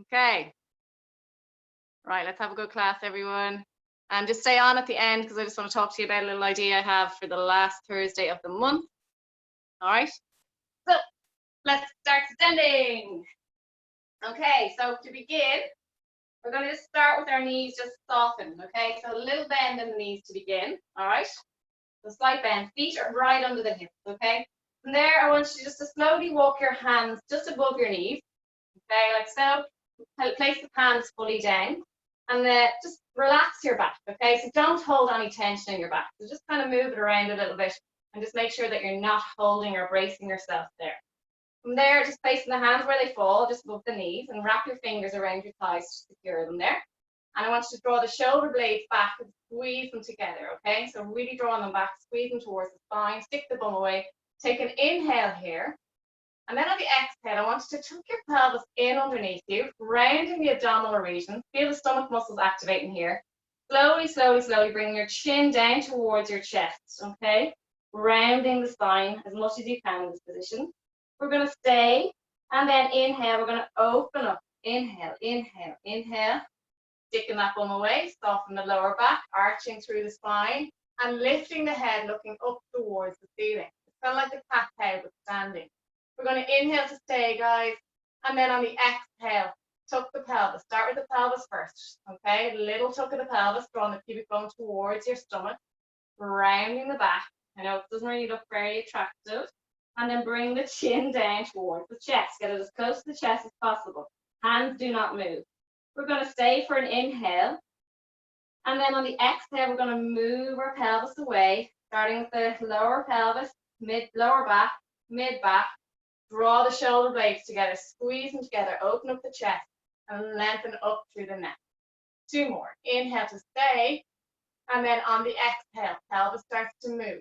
Okay. Right, let's have a good class, everyone. And just stay on at the end because I just want to talk to you about a little idea I have for the last Thursday of the month. All right. So let's start descending. Okay, so to begin, we're going to just start with our knees just softened. Okay, so a little bend in the knees to begin. All right. So slight bend. Feet are right under the hips. Okay. From there, I want you just to slowly walk your hands just above your knees. Okay, like so. Place the hands fully down. And just relax your back, okay? So don't hold any tension in your back. So just kind of move it around a little bit and just make sure that you're not holding or bracing yourself there. From there, just placing the hands where they fall, just above the knees, and wrap your fingers around your thighs to secure them there. And I want you to draw the shoulder blades back and squeeze them together, okay? So really drawing them back, squeeze them towards the spine, stick the bum away. Take an inhale here. And then on the exhale, I want you to tuck your pelvis in underneath you, rounding the abdominal region. Feel the stomach muscles activating here. Slowly, slowly, slowly bring your chin down towards your chest, okay? Rounding the spine as much as you can in this position. We're going to stay, and then inhale. We're going to open up. Inhale, inhale, inhale. Sticking that bum away, soften the lower back, arching through the spine, and lifting the head, looking up towards the ceiling. It's kind of like the cat-cow, but standing. We're going to inhale to stay, guys, and then on the exhale, tuck the pelvis. Start with the pelvis first, okay? Little tuck of the pelvis, drawing the pubic bone towards your stomach, rounding the back. I know it doesn't really look very attractive. And then bring the chin down towards the chest. Get it as close to the chest as possible. Hands do not move. We're going to stay for an inhale. And then on the exhale, we're going to move our pelvis away, starting with the lower pelvis, lower back, mid back. Draw the shoulder blades together, squeeze them together, open up the chest, and lengthen up through the neck. 2 more. Inhale to stay, and then on the exhale, pelvis starts to move.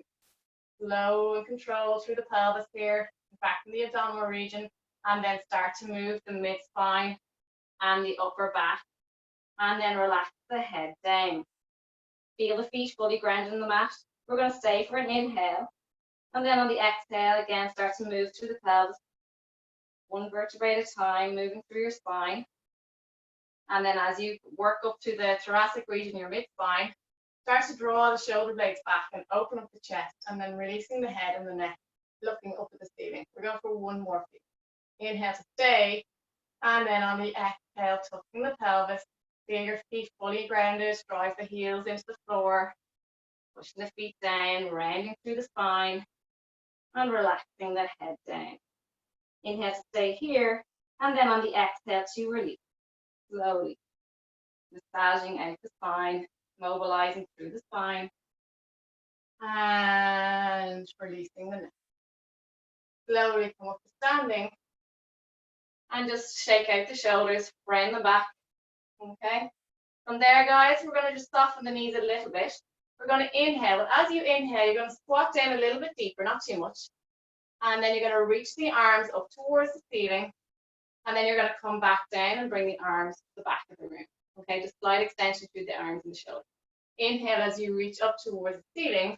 Slow and control through the pelvis here, back in the abdominal region, and then start to move the mid-spine and the upper back, and then relax the head down. Feel the feet fully grounded in the mat. We're going to stay for an inhale. And then on the exhale, again, start to move through the pelvis, 1 vertebrae at a time, moving through your spine. And then as you work up to the thoracic region, your mid-spine, start to draw the shoulder blades back and open up the chest, and then releasing the head and the neck, looking up at the ceiling. We're going for 1 more feet. Inhale to stay, and then on the exhale, tucking the pelvis, feel your feet fully grounded, drive the heels into the floor, pushing the feet down, rounding through the spine, and relaxing the head down. Inhale to stay here, and then on the exhale to release, slowly, massaging out the spine, mobilizing through the spine, and releasing the neck. Slowly come up to standing, and just shake out the shoulders, round them back, okay? From there, guys, we're going to just soften the knees a little bit. We're going to inhale. As you inhale, you're going to squat down a little bit deeper, not too much. And then you're going to reach the arms up towards the ceiling. And then you're going to come back down and bring the arms to the back of the room. Okay, just slight extension through the arms and the shoulders. Inhale as you reach up towards the ceiling.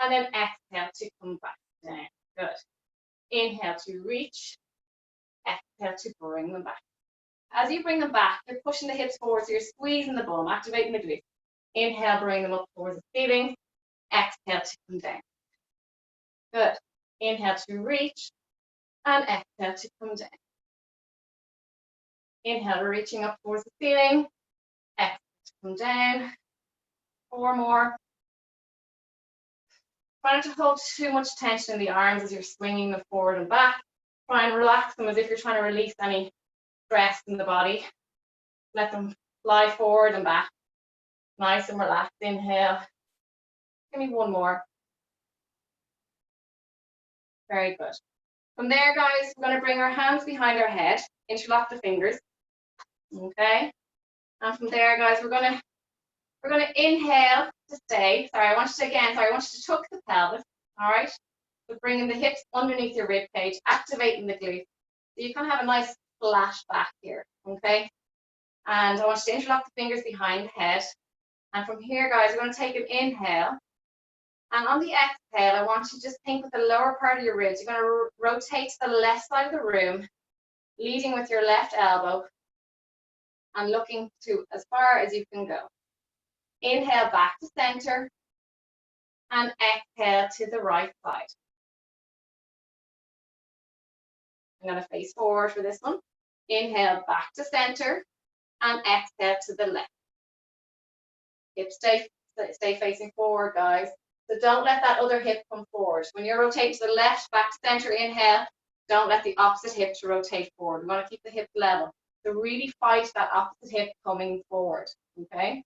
And then exhale to come back down. Good. Inhale to reach. Exhale to bring them back. As you bring them back, you're pushing the hips forward, so you're squeezing the bum, activating the glutes. Inhale, bring them up towards the ceiling. Exhale to come down. Good. Inhale to reach, and exhale to come down. Inhale, reaching up towards the ceiling. Exhale to come down. 4 more. Try not to hold too much tension in the arms as you're swinging them forward and back. Try and relax them as if you're trying to release any stress in the body. Let them fly forward and back. Nice and relaxed. Inhale. Give me 1 more. Very good. From there, guys, we're going to bring our hands behind our head, interlock the fingers. Okay. And from there, guys, we're going to inhale to stay. I want you to tuck the pelvis. All right. So bringing the hips underneath your rib cage, activating the glutes. So you can have a nice flash back here. Okay. And I want you to interlock the fingers behind the head. And from here, guys, we're going to take an inhale. And on the exhale, I want you to just think with the lower part of your ribs. You're going to rotate to the left side of the room, leading with your left elbow. and looking to as far as you can go. Inhale back to center and exhale to the right side. I'm going to face forward for this one. Inhale back to center and exhale to the left. Hips stay facing forward, guys. So don't let that other hip come forward. When you're rotating to the left, back to center, inhale, don't let the opposite hip to rotate forward. We want to keep the hip level. So really fight that opposite hip coming forward, okay?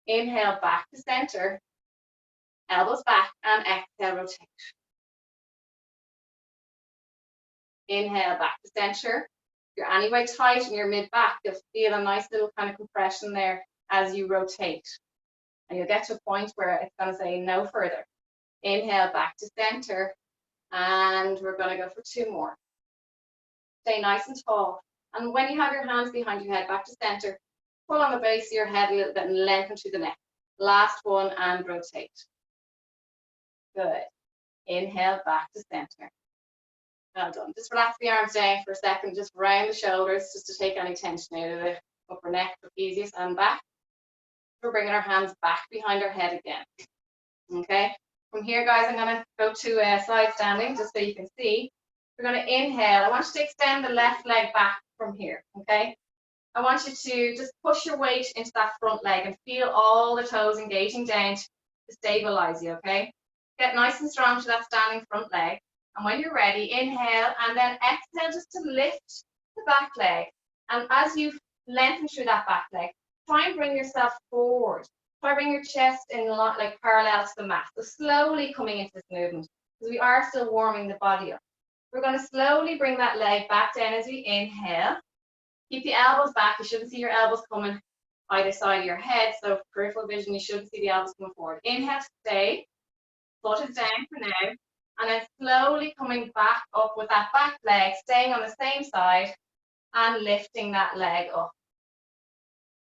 Inhale back to center, elbows back, and exhale, rotate. Inhale back to center. If you're anyway tight in your mid-back, you'll feel a nice little kind of compression there as you rotate. And you'll get to a point where it's going to say no further. Inhale back to center, and we're going to go for 2 more. Stay nice and tall. And when you have your hands behind your head, back to center, pull on the base of your head a little bit and lengthen through the neck. Last one, and rotate. Good. Inhale back to center. Well done. Just relax the arms down for a second, just round the shoulders, just to take any tension out of the upper neck, trapezius, and back. We're bringing our hands back behind our head again. Okay, from here, guys, I'm going to go to side standing just so you can see. We're going to inhale. I want you to extend the left leg back from here. Okay, I want you to just push your weight into that front leg and feel all the toes engaging down to stabilize you. Okay, get nice and strong to that standing front leg. And when you're ready, inhale and then exhale just to lift the back leg. And as you lengthen through that back leg, try and bring yourself forward. Try and bring your chest in like parallel to the mat. So slowly coming into this movement, because we are still warming the body up. We're going to slowly bring that leg back down as we inhale. Keep the elbows back. You shouldn't see your elbows coming either side of your head. So peripheral vision, you shouldn't see the elbows coming forward. Inhale to stay. Foot is down for now. And then slowly coming back up with that back leg, staying on the same side and lifting that leg up.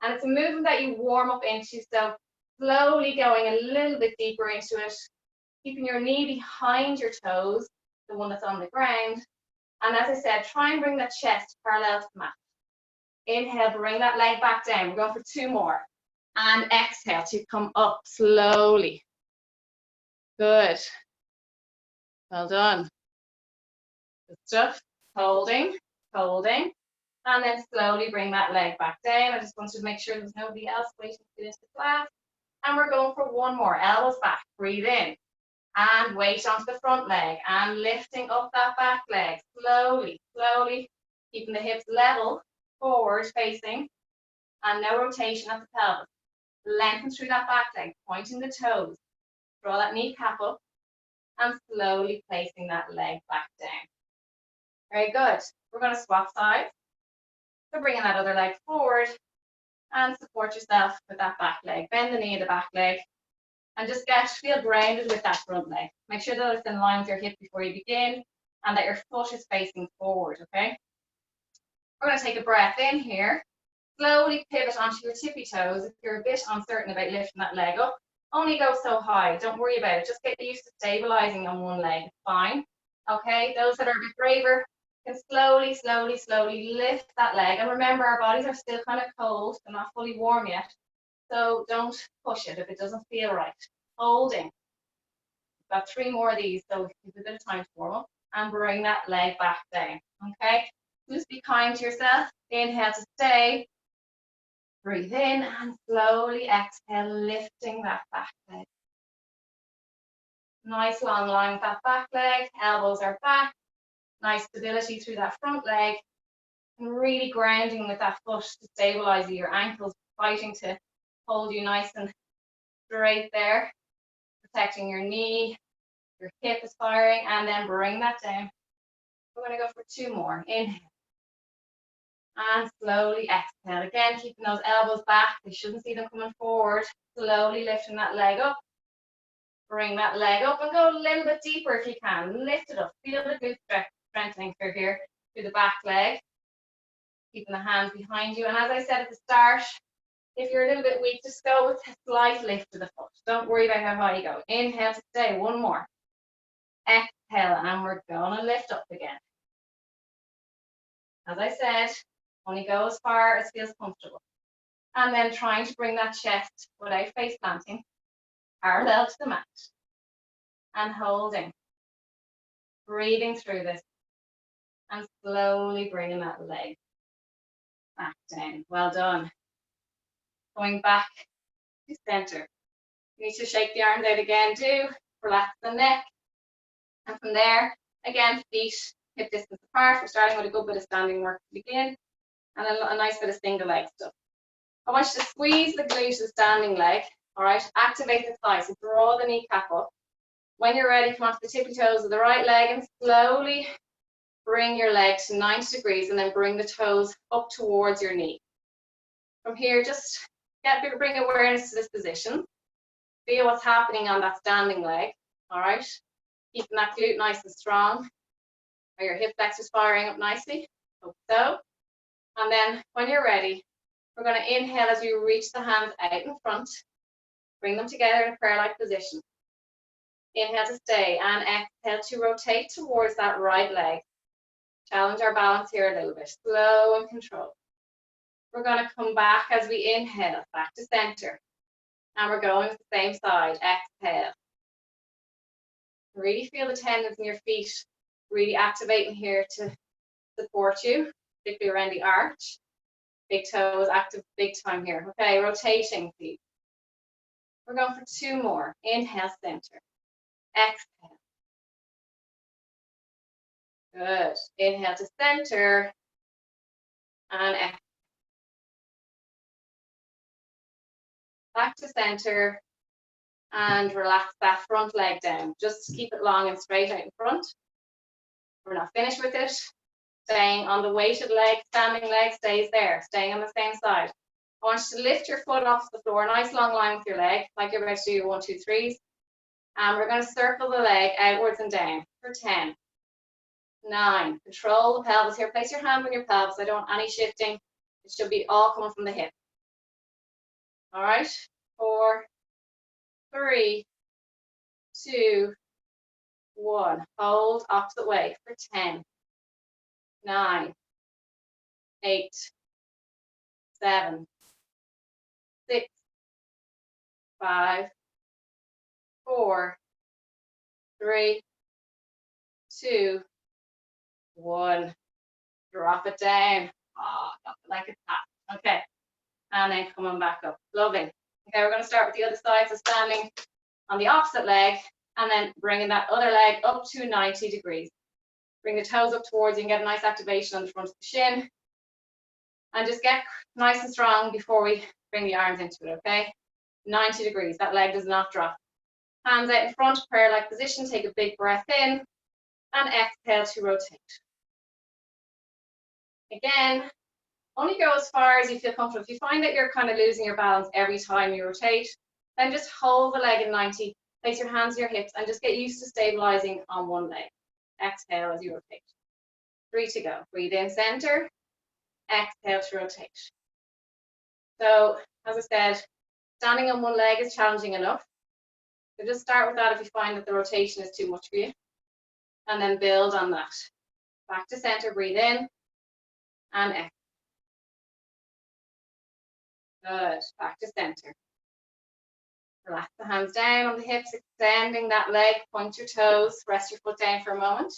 And it's a movement that you warm up into, so slowly going a little bit deeper into it, keeping your knee behind your toes, the one that's on the ground. And as I said, try and bring that chest parallel to the mat. Inhale, bring that leg back down. We're going for 2 more. And exhale to come up slowly. Good. Well done. Good stuff. Holding, holding. And then slowly bring that leg back down. I just wanted to make sure there's nobody else waiting to finish the class. And we're going for 1 more. Elbows back. Breathe in. And weight onto the front leg. And lifting up that back leg. Slowly, slowly. Keeping the hips level, forward facing. And no rotation at the pelvis. Lengthen through that back leg. Pointing the toes. Draw that kneecap up. And slowly placing that leg back down. Very good. We're going to swap sides. So bringing that other leg forward and support yourself with that back leg. Bend the knee of the back leg and just feel grounded with that front leg. Make sure that it's in line with your hip before you begin and that your foot is facing forward, okay? We're going to take a breath in here. Slowly pivot onto your tippy toes. If you're a bit uncertain about lifting that leg up, only go so high. Don't worry about it. Just get used to stabilizing on one leg. Fine. Okay, those that are a bit braver can slowly, slowly, slowly lift that leg. And remember, our bodies are still kind of cold. They're not fully warm yet. So don't push it if it doesn't feel right. Holding. We've got 3 more of these, so give a bit of time to warm up. And bring that leg back down. Okay, just be kind to yourself. Inhale to stay. Breathe in and slowly exhale, lifting that back leg. Nice long line with that back leg. Elbows are back. Nice stability through that front leg. And really grounding with that foot to stabilize you. Your ankles fighting to hold you nice and straight there. Protecting your knee. Your hip is firing. And then bring that down. We're going to go for 2 more. Inhale. And slowly exhale. Again, keeping those elbows back. We shouldn't see them coming forward. Slowly lifting that leg up. Bring that leg up and go a little bit deeper if you can. Lift it up. Feel the glute strengthening through here, through the back leg. Keeping the hands behind you. And as I said at the start, if you're a little bit weak, just go with a slight lift to the foot. Don't worry about how high you go. Inhale to stay. 1 more. Exhale. And we're going to lift up again. As I said, only go as far as feels comfortable. And then trying to bring that chest without face planting parallel to the mat. And holding. Breathing through this. And slowly bringing that leg back down. Well done. Going back to center. You need to shake the arms out again. Do relax the neck. And from there, again, feet hip distance apart. We're starting with a good bit of standing work to begin. And a nice bit of single leg stuff. I want you to squeeze the glute to the standing leg. All right, activate the thigh. So draw the kneecap up. When you're ready, come onto the tippy toes of the right leg and slowly bring your leg to 90 degrees and then bring the toes up towards your knee. From here, just bring awareness to this position. Feel what's happening on that standing leg. All right, keeping that glute nice and strong. Are your hip flexors firing up nicely? Hope so. And then when you're ready, we're going to inhale as you reach the hands out in front. Bring them together in a prayer-like position. Inhale to stay and exhale to rotate towards that right leg. Challenge our balance here a little bit. Slow and controlled. We're going to come back as we inhale, back to center. And we're going to the same side. Exhale. Really feel the tendons in your feet really activating here to support you, particularly around the arch. Big toes active big time here. Okay, rotating feet. We're going for 2 more. Inhale, center. Exhale. Good. Inhale to center. And exhale. Back to center. And relax that front leg down. Just keep it long and straight out in front. We're not finished with it. Staying on the weighted leg, standing leg stays there, staying on the same side. I want you to lift your foot off the floor, nice long line with your leg, like you're about to do your 1, 2, 3s. And we're going to circle the leg outwards and down for 10, 9. Control the pelvis here. Place your hand on your pelvis. I don't want any shifting. It should be all coming from the hip. All right. 4, 3, 2, 1. Hold opposite way for 10, 9, 8, 7, 6, 5, 4, 3, 2, 1. Drop it down. Like a tap. Okay. And then coming back up. Lovely. Okay, we're going to start with the other side. So standing on the opposite leg and then bringing that other leg up to 90 degrees. Bring the toes up towards you and get a nice activation on the front of the shin. And just get nice and strong before we bring the arms into it, okay? 90 degrees. That leg does not drop. Hands out in front, prayer-like position. Take a big breath in and exhale to rotate. Again, only go as far as you feel comfortable. If you find that you're kind of losing your balance every time you rotate, then just hold the leg in 90, place your hands to your hips, and just get used to stabilizing on one leg. Exhale as you rotate. 3 to go. Breathe in, center. Exhale to rotate. So, as I said, standing on one leg is challenging enough. So just start with that if you find that the rotation is too much for you. And then build on that. Back to center, breathe in, and exhale. Good. Back to center. Relax the hands down on the hips, extending that leg, point your toes, rest your foot down for a moment.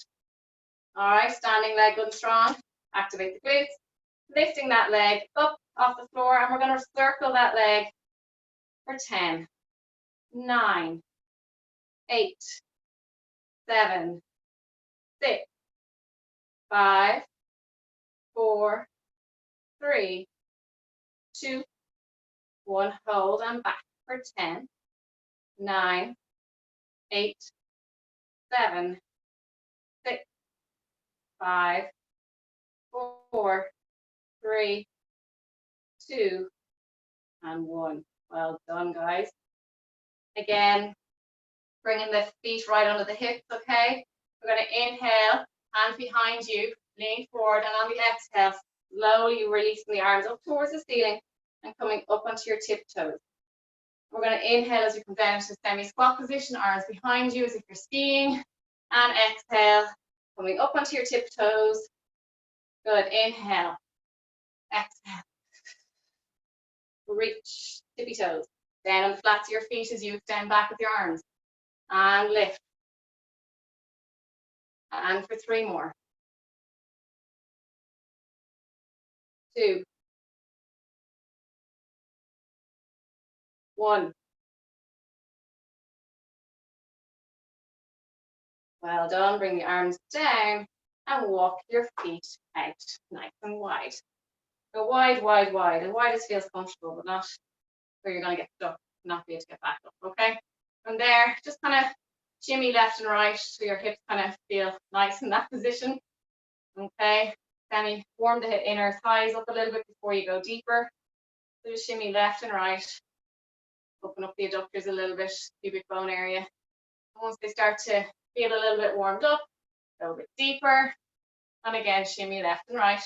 All right, standing leg good and strong. Activate the glutes. Lifting that leg up off the floor, and we're going to circle that leg for 10, 9, 8, 7, 6, 5, 4, 3, 2, 1. Hold and back for 10, 9, 8, 7, 6, 5, 4, 3, 2, and 1. Well done, guys. Again, bringing the feet right under the hips, okay? We're going to inhale, hands behind you, lean forward, and on the exhale, slowly releasing the arms up towards the ceiling and coming up onto your tiptoes. We're going to inhale as you come down to semi-squat position, arms behind you as if you're skiing, and exhale, coming up onto your tiptoes. Good, inhale, exhale. reach, tippy toes. Down on the flats of your feet as you extend back with your arms. And lift. And for 3 more. 2. 1. Well done. Bring the arms down and walk your feet out nice and wide. Go wide, wide, wide. As wide as feels comfortable, but not where you're going to get stuck, not be able to get back up, okay? From there, just kind of shimmy left and right so your hips kind of feel nice in that position, okay? Then warm the inner thighs up a little bit before you go deeper. So just shimmy left and right. Open up the adductors a little bit, pubic bone area. And once they start to feel a little bit warmed up, go a bit deeper. And again, shimmy left and right.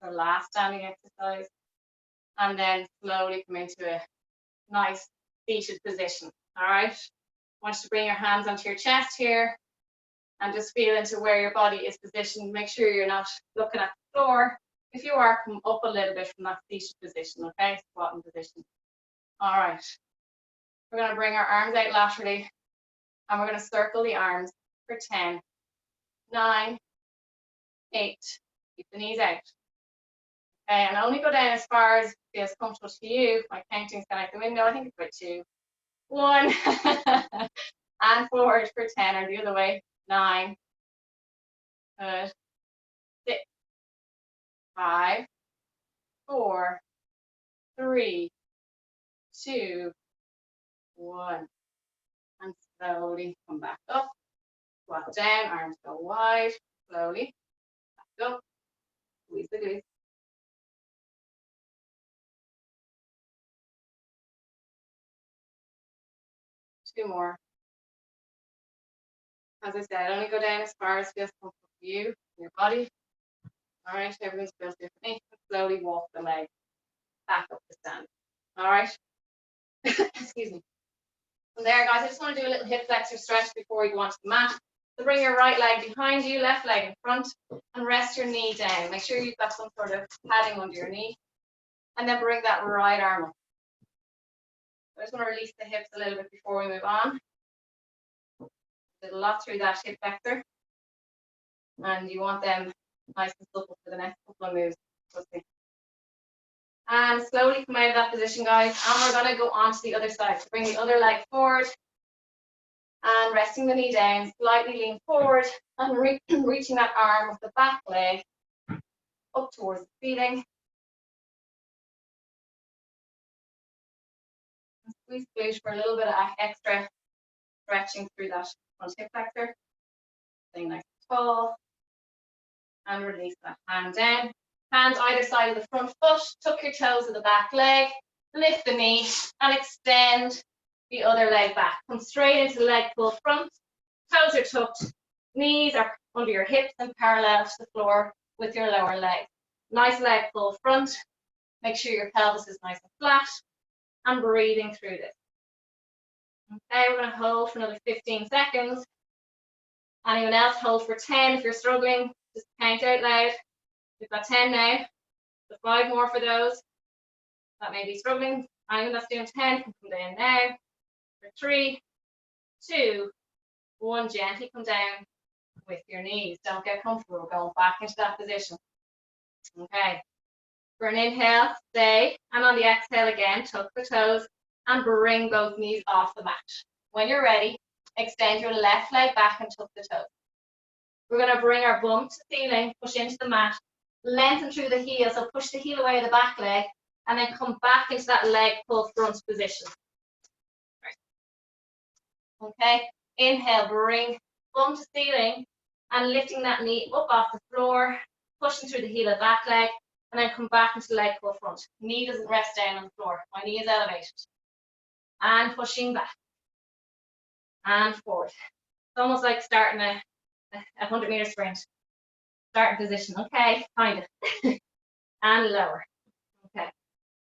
The last standing exercise. And then slowly come into a nice seated position. All right. I want you to bring your hands onto your chest here and just feel into where your body is positioned. Make sure you're not looking at the floor. If you are, come up a little bit from that seated position, okay? Squatting position. All right. We're going to bring our arms out laterally and we're going to circle the arms for 10, 9, 8. Keep the knees out. Okay, and only go down as far as feels comfortable to you. My counting's gone out the window. I think it's about 2. 1. And forward for 10, or the other way. 9. Good. 6. 5. 4. 3. 2. 1. And slowly come back up. Squat down, arms go wide. Slowly. Back up. Squeeze the glutes. 2 more. As I said, only go down as far as feels comfortable for you and your body. All right, everyone feels differently. Slowly walk the leg back up to stand. All right. Excuse me. From there, guys, I just want to do a little hip flexor stretch before you go onto the mat. So bring your right leg behind you, left leg in front, and rest your knee down. Make sure you've got some sort of padding under your knee. And then bring that right arm up. I just want to release the hips a little bit before we move on. Did a lot through that hip flexor. And you want them nice and supple for the next couple of moves. And slowly come out of that position, guys. And we're going to go on to the other side. So bring the other leg forward. And resting the knee down, slightly lean forward. And reaching that arm with the back leg up towards the ceiling. And squeeze glute for a little bit of extra stretching through that front hip flexor. Staying nice and tall. And release that hand down. Hands either side of the front foot. Tuck your toes of the back leg. Lift the knee and extend the other leg back. Come straight into the leg pull front. Toes are tucked. Knees are under your hips and parallel to the floor with your lower leg. Nice leg pull front. Make sure your pelvis is nice and flat. And breathing through this. Okay, we're going to hold for another 15 seconds. Anyone else, hold for 10 if you're struggling. Just count out loud. We've got 10 now. So 5 more for those that may be struggling. Anyone that's doing 10 can come down now. For 3, 2, 1. Gently come down with your knees. Don't get comfortable. We're going back into that position. Okay. For an inhale, stay. And on the exhale again, tuck the toes and bring both knees off the mat. When you're ready, extend your left leg back and tuck the toes. We're going to bring our bum to the ceiling, push into the mat, lengthen through the heel, so push the heel away of the back leg, and then come back into that leg pull front position. Okay, inhale, bring bum to ceiling, and lifting that knee up off the floor, pushing through the heel of the back leg, and then come back into leg pull front. Knee doesn't rest down on the floor, my knee is elevated. And pushing back, and forward. It's almost like starting a 100-meter sprint. Starting position, okay, kind of. And lower. Okay,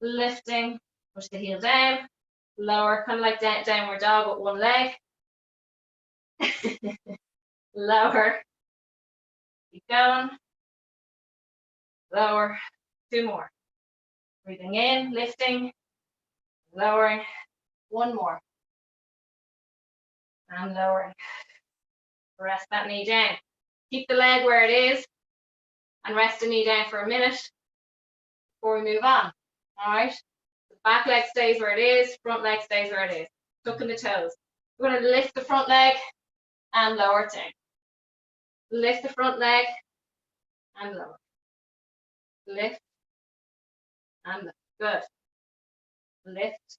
lifting, push the heel down, lower, kind of like downward dog with one leg. Lower, keep going. lower, 2 more. Breathing in, lifting, lowering, 1 more. And lowering. Rest that knee down. Keep the leg where it is and rest the knee down for a minute before we move on. All right? The back leg stays where it is, front leg stays where it is. Tucking the toes. We're going to lift the front leg and lower it down. Lift the front leg and lower. Lift and lower. Good. Lift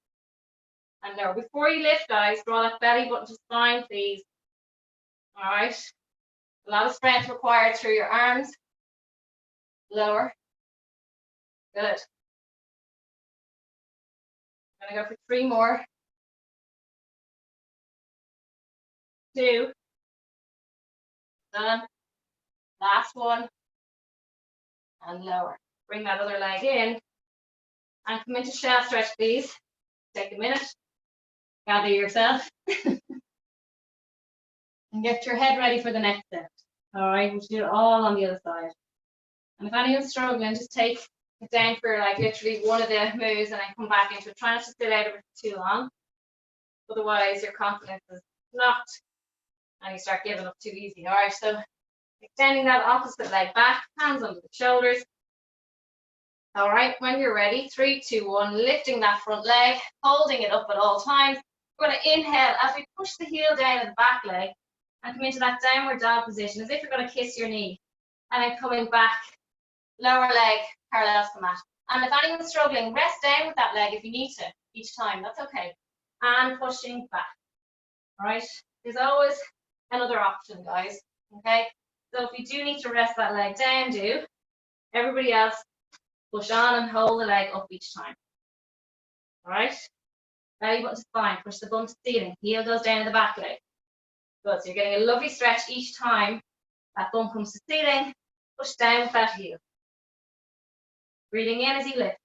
and lower. Before you lift, guys, draw that belly button to spine, please. All right. A lot of strength required through your arms. Lower. Good. I'm going to go for 3 more. 2. Done. Last one. And lower. Bring that other leg in. And come into shelf stretch, please. Take a minute. Gather yourself. And get your head ready for the next set. All right, we'll do it all on the other side. And if anyone's struggling, just take it down for like literally one of the moves and then come back into it. Try not to sit out of it for too long. Otherwise, your confidence is knocked and you start giving up too easy. All right, so extending that opposite leg back, hands under the shoulders. All right, when you're ready, 3, 2, 1, lifting that front leg, holding it up at all times. We're going to inhale as we push the heel down in the back leg and come into that downward dog position as if you're going to kiss your knee. And then coming back, lower leg parallel to the mat. And if anyone's struggling, rest down with that leg if you need to each time. That's okay. And pushing back. All right, there's always another option, guys. Okay, so if you do need to rest that leg down, do. Everybody else, push on and hold the leg up each time. All right, belly button to spine, push the bum to ceiling, heel goes down in the back leg. Good, so you're getting a lovely stretch each time that bum comes to ceiling, push down with that heel. Breathing in as you lift.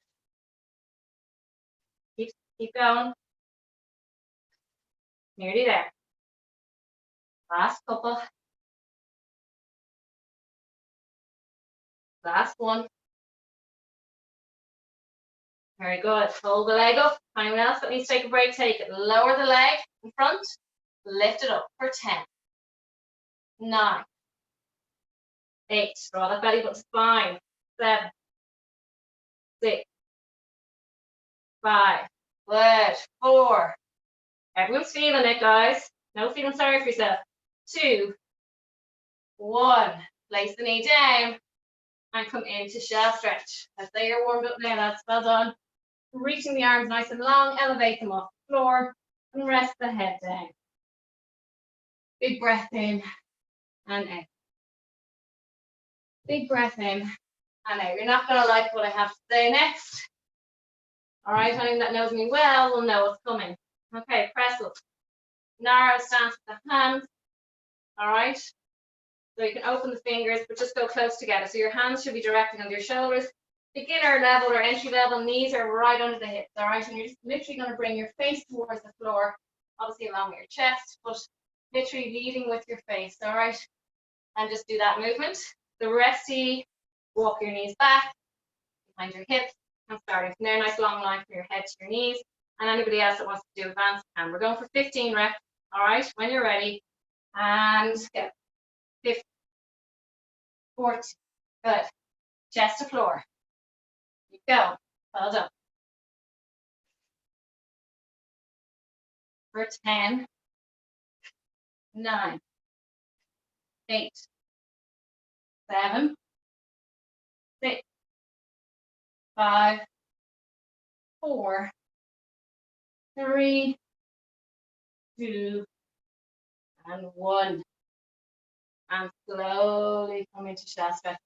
Keep going. Nearly there. Last couple. Last one. Very good. Hold the leg up. Anyone else that needs to take a break, take it. Lower the leg in front. Lift it up for 10. 9. 8. Draw that belly button spine. 7. 6. 5. Good. 4. Everyone's feeling it, guys. No feeling sorry for yourself. 2. 1. Place the knee down and come into shelf stretch. As they are warmed up now, that's well done. Reaching the arms nice and long, elevate them off the floor and rest the head down. Big breath in and out. Big breath in and out. You're not going to like what I have to say next. All right, anyone that knows me well will know what's coming. Okay, press up. Narrow stance with the hands. All right. So you can open the fingers, but just go close together. So your hands should be directed under your shoulders. Beginner level or entry level, knees are right under the hips. All right, and you're just literally going to bring your face towards the floor, obviously along with your chest, but literally leading with your face. All right, and just do that movement. The resty, walk your knees back behind your hips and starting from there. Nice long line from your head to your knees. And anybody else that wants to do advanced can. We're going for 15 reps. All right, when you're ready, and go. 50, 40, good. Chest to floor. Keep going. Well done. For 10, 9, 8, 7, 6, 5, 4, 3, 2, and 1. And slowly come into shelf stretch.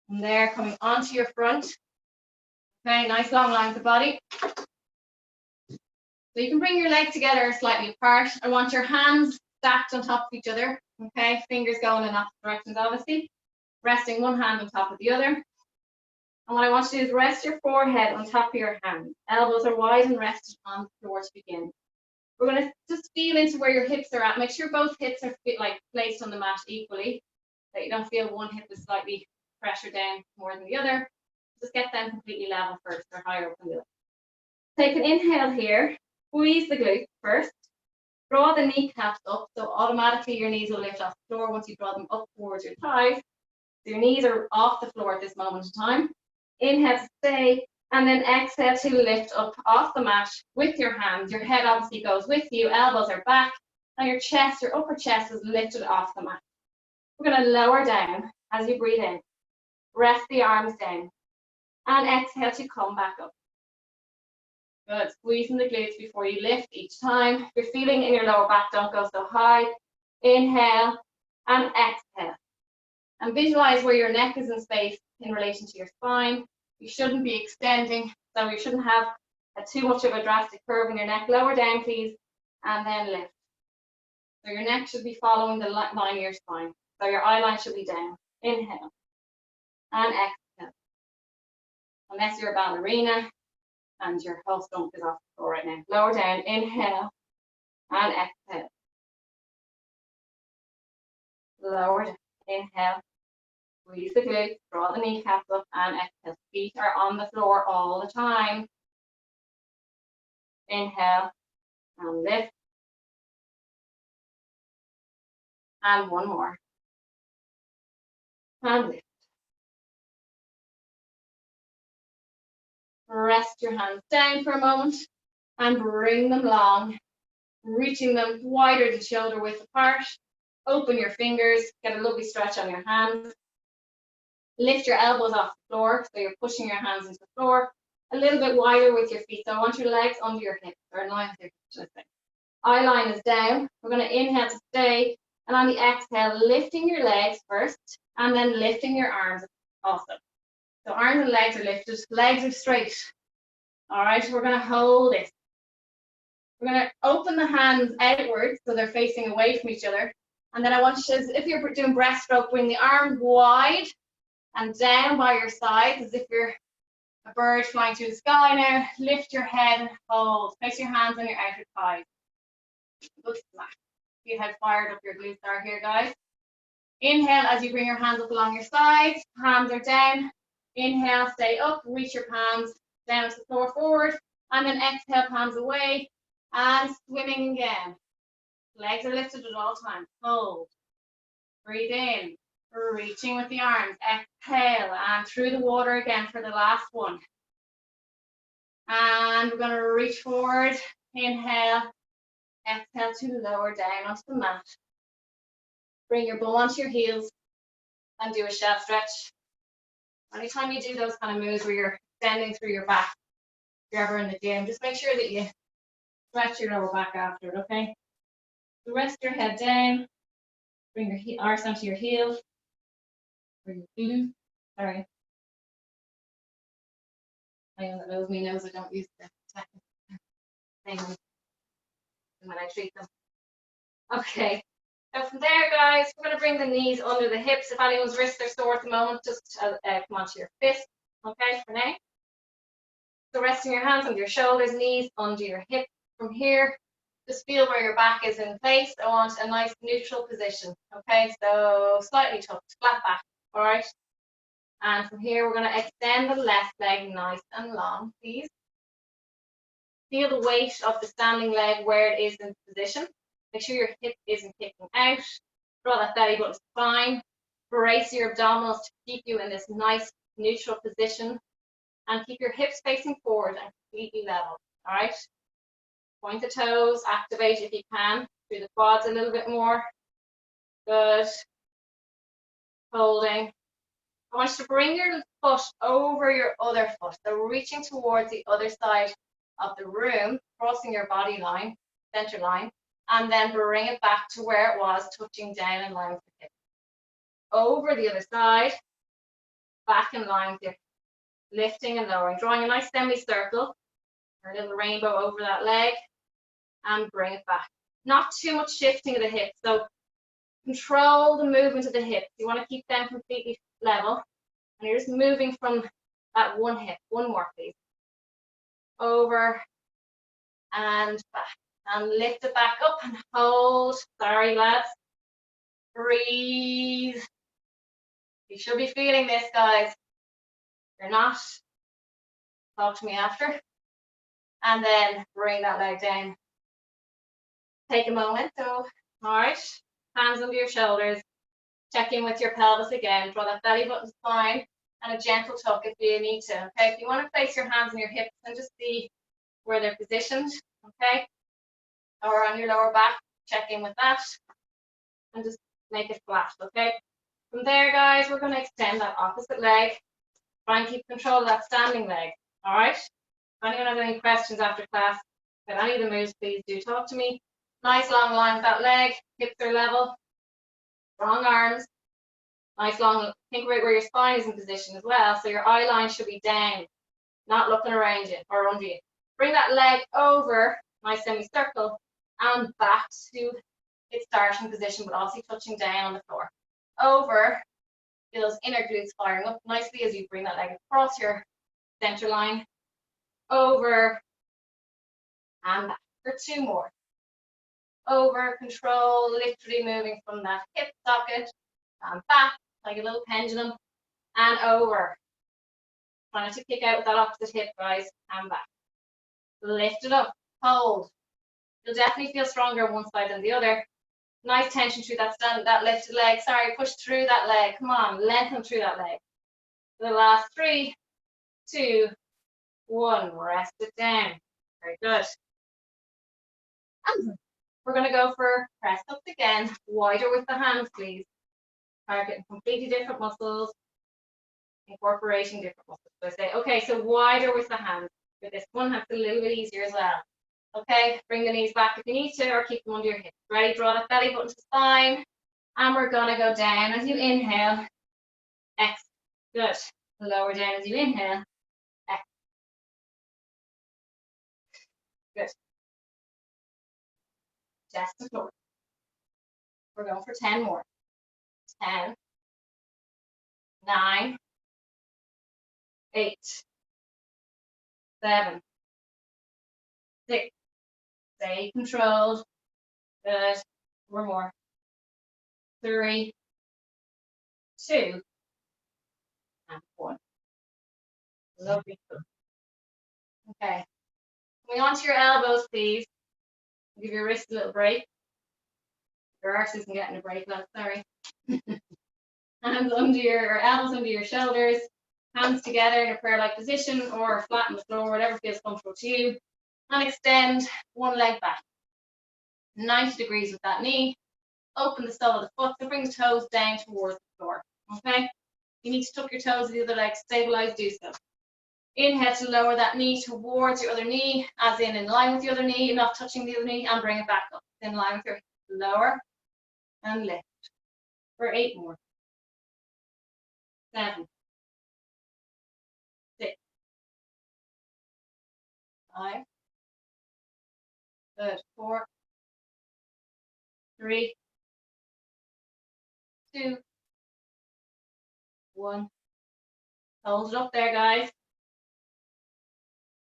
From there, coming onto your front. Okay, nice long line of the body. So you can bring your legs together slightly apart. I want your hands stacked on top of each other. Okay, fingers going in opposite directions, obviously. Resting one hand on top of the other. And what I want you to do is rest your forehead on top of your hands. Elbows are wide and rested on the floor to begin. We're going to just feel into where your hips are at. Make sure both hips are placed on the mat equally, that you don't feel one hip is slightly pressured down more than the other. Just get them completely level first, or higher up than the other. Take an inhale here, squeeze the glutes first, draw the kneecaps up, so automatically your knees will lift off the floor once you draw them up towards your thighs. So your knees are off the floor at this moment in time. Inhale to stay, and then exhale to lift up off the mat with your hands. Your head obviously goes with you, elbows are back, and your chest, your upper chest is lifted off the mat. We're going to lower down as you breathe in. Rest the arms down, and exhale to come back up. Good. Squeezing the glutes before you lift each time. If you're feeling in your lower back, don't go so high. Inhale and exhale. And visualize where your neck is in space in relation to your spine. You shouldn't be extending, so you shouldn't have too much of a drastic curve in your neck. Lower down, please, and then lift. So your neck should be following the line of your spine. So your eye line should be down. Inhale and exhale. Unless you're a ballerina and your whole stomach is off the floor right now. Lower down, inhale and exhale. Lower down, inhale. Squeeze the glutes, draw the kneecaps up, and exhale. Feet are on the floor all the time. Inhale and lift. And one more. And lift. Rest your hands down for a moment and bring them long, reaching them wider than shoulder width apart. Open your fingers, get a lovely stretch on your hands. Lift your elbows off the floor, so you're pushing your hands into the floor. A little bit wider with your feet, so I want your legs under your hips, or in line with your hips, should I say. Eye line is down. We're going to inhale to stay, and on the exhale, lifting your legs first, and then lifting your arms also. So arms and legs are lifted, legs are straight. All right, we're going to hold this. We're going to open the hands outwards, so they're facing away from each other. And then I want you to, if you're doing breaststroke, bring the arms wide and down by your sides as if you're a bird flying through the sky now. Lift your head and hold. Place your hands on your outer thighs. Good smack. See how fired up your glutes are here, guys. Inhale as you bring your hands up along your sides. Hands are down. Inhale, stay up. Reach your palms down to the floor forward. And then exhale, palms away. And swimming again. Legs are lifted at all times. Hold. Breathe in. Reaching with the arms. Exhale. And through the water again for the last one. And we're going to reach forward. Inhale. Exhale to lower down onto the mat. Bring your bum onto your heels. And do a shelf stretch. Anytime you do those kind of moves where you're extending through your back, if you're ever in the gym, just make sure that you stretch your lower back after it, okay? So rest your head down. Bring your arse onto your heels. Bring your boom. Sorry. Anyone that knows me knows I don't use the technical things when I treat them. Okay. So from there, guys, we're going to bring the knees under the hips. If anyone's wrists are sore at the moment, just come onto your fist, okay, for now. So resting your hands under your shoulders, knees under your hips. From here, just feel where your back is in place. I want a nice neutral position, okay? So slightly tucked, flat back, all right? And from here, we're going to extend the left leg nice and long, please. Feel the weight of the standing leg where it is in position. Make sure your hip isn't kicking out. Draw that belly button spine. Brace your abdominals to keep you in this nice neutral position. And keep your hips facing forward and completely level. All right? Point the toes. Activate if you can. Through the quads a little bit more. Good. Holding. I want you to bring your foot over your other foot. So reaching towards the other side of the room, crossing your body line, center line. And then bring it back to where it was, touching down in line with the hip. Over the other side, back in line with your lifting and lowering, drawing a nice semicircle, or a little rainbow over that leg, and bring it back. Not too much shifting of the hips, so control the movement of the hips. You want to keep them completely level, and you're just moving from that one hip. One more, please. Over and back. And lift it back up and hold. Sorry, lads. Breathe. You should be feeling this, guys. If you're not, talk to me after. And then bring that leg down. Take a moment, so, all right. Hands under your shoulders. Check in with your pelvis again. Draw that belly button spine and a gentle tuck if you need to, okay? If you want to place your hands on your hips and just see where they're positioned, okay? Or on your lower back, check in with that and just make it flat, okay? From there, guys, we're going to extend that opposite leg. Try and keep control of that standing leg, all right? If anyone has any questions after class about any of the moves, please do talk to me. Nice long line with that leg, hips are level, strong arms. Nice long, think about where your spine is in position as well. So your eye line should be down, not looking around you or under you. Bring that leg over, nice semicircle, and back to its starting position, but also touching down on the floor. Over, feel those inner glutes firing up nicely as you bring that leg across your center line. Over, and back for 2 more. Over, control, literally moving from that hip socket, and back, like a little pendulum, and over. Trying to kick out with that opposite hip, guys, and back. Lift it up, hold. You'll definitely feel stronger on one side than the other. Nice tension through that lifted leg. Sorry, push through that leg. Come on, lengthen through that leg. For the last 3, 2, 1. Rest it down. Very good. And we're going to go for press ups again. Wider with the hands, please. Targeting completely different muscles. Incorporating different muscles. So I say, okay, so wider with the hands. For this one, that's a little bit easier as well. Okay, bring the knees back if you need to, or keep them under your hips. Ready, draw that belly button to spine. And we're gonna go down as you inhale. X. Good. Lower down as you inhale. X. Good. Chest to floor. We're going for 10 more. 10, 9, 8, 7, 6. Stay controlled. Good. 4 more. 3, 2, and 1. Lovely. Okay. Coming onto your elbows, please. Give your wrist a little break. Your arse isn't getting a break, lad. Sorry. Hands under your elbows under your shoulders. Hands together in a prayer-like position or flat on the floor, whatever feels comfortable to you. And extend one leg back. 90 degrees with that knee. Open the sole of the foot, so bring the toes down towards the floor. Okay? You need to tuck your toes with the other leg, stabilize, do so. Inhale to lower that knee towards your other knee, as in line with the other knee, not touching the other knee, and bring it back up. In line with your hip. Lower and lift. For 8 more. 7, 6, 5. Good. 4, 3, 2, 1. Hold it up there, guys.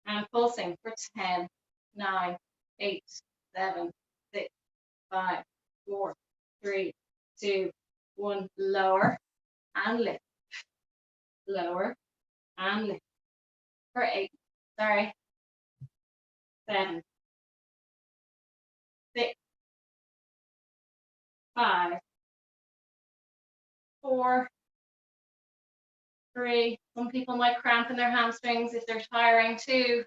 And pulsing for 10, 9, 8, 7, 6, 5, 4, 3, 2, 1. Lower and lift. Lower and lift. For 8. Sorry. 7, 6, 5, 4, 3. Some people might cramp in their hamstrings if they're tiring too.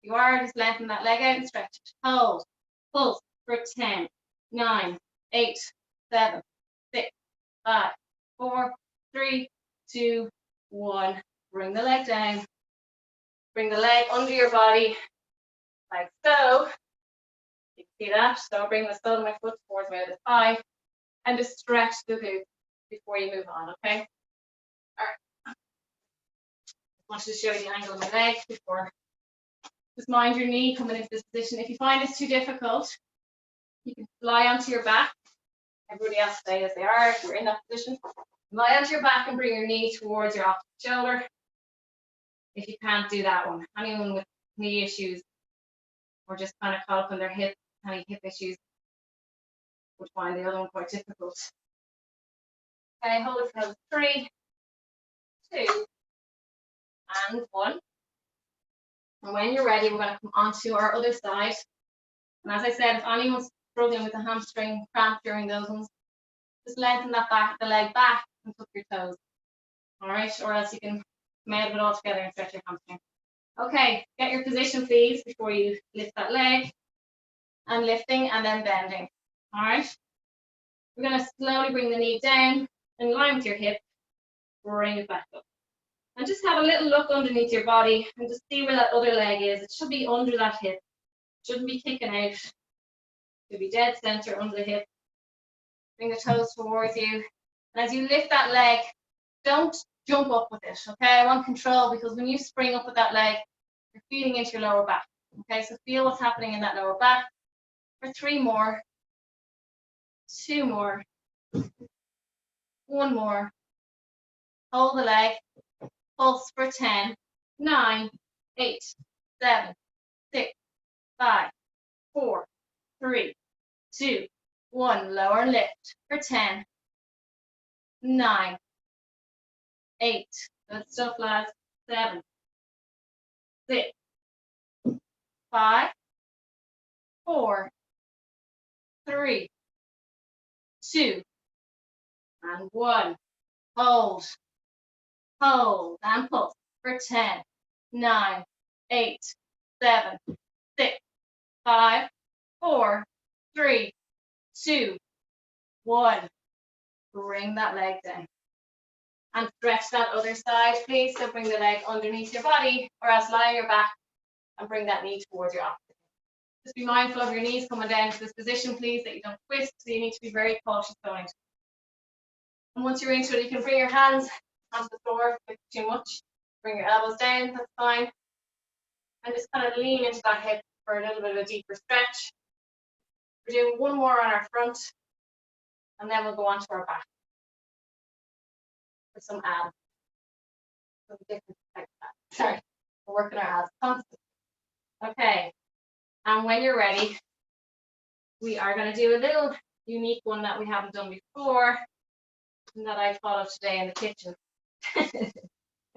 You are just lengthen that leg out and stretch it. Hold. Pulse for 10, 9, 8, 7, 6, 5, 4, 3, 2, 1. Bring the leg down. Bring the leg under your body, like so. You can see that. So bring the sole of my foot towards my other thigh, and just stretch the glutes before you move on. Okay. All right. I wanted to show you the angle of my leg before. Just mind your knee coming into this position. If you find it's too difficult, you can lie onto your back. Everybody else stay as they are if you're in that position. Lie onto your back and bring your knee towards your opposite shoulder. If you can't do that one, anyone with knee issues or just kind of caught up on their hip, any hip issues would find the other one quite difficult. Okay, hold it for another 3, 2, and 1. And when you're ready, we're going to come onto our other side. And as I said, if anyone's struggling with a hamstring cramp during those ones, just lengthen the leg back and tuck your toes. All right, or else you can come out of it all together and stretch your hamstring. Okay, get your position please before you lift that leg. And lifting and then bending. All right, we're going to slowly bring the knee down in line with your hip, bring it back up. And just have a little look underneath your body and just see where that other leg is. It should be under that hip. It shouldn't be kicking out. It should be dead center under the hip. Bring the toes towards you. And as you lift that leg, don't jump up with it, okay? I want control, because when you spring up with that leg, you're feeding into your lower back. Okay, so feel what's happening in that lower back. For 3 more, 2 more, 1 more. Hold the leg, pulse for 10, 9, 8, 7, 6, 5, 4, 3, 2, 1. Lower and lift for 10, 9, 8. Good stuff, lads. 7, 6, 5, 4, 3, 2, and 1. Hold, hold, and pulse for 10, 9, 8, 7, 6, 5, 4, 3, 2, 1. Bring that leg down. And stretch that other side, please. So bring the leg underneath your body, or else lie on your back and bring that knee towards your opposite. Just be mindful of your knees coming down to this position, please, that you don't twist. So you need to be very cautious going into it. And once you're into it, you can bring your hands onto the floor if it's too much. Bring your elbows down, that's fine. And just kind of lean into that hip for a little bit of a deeper stretch. We're doing 1 more on our front, and then we'll go on to our back for some abs. Some different types of abs. Sorry, we're working our abs constantly. Okay, and when you're ready, we are going to do a little unique one that we haven't done before, and that I thought of today in the kitchen.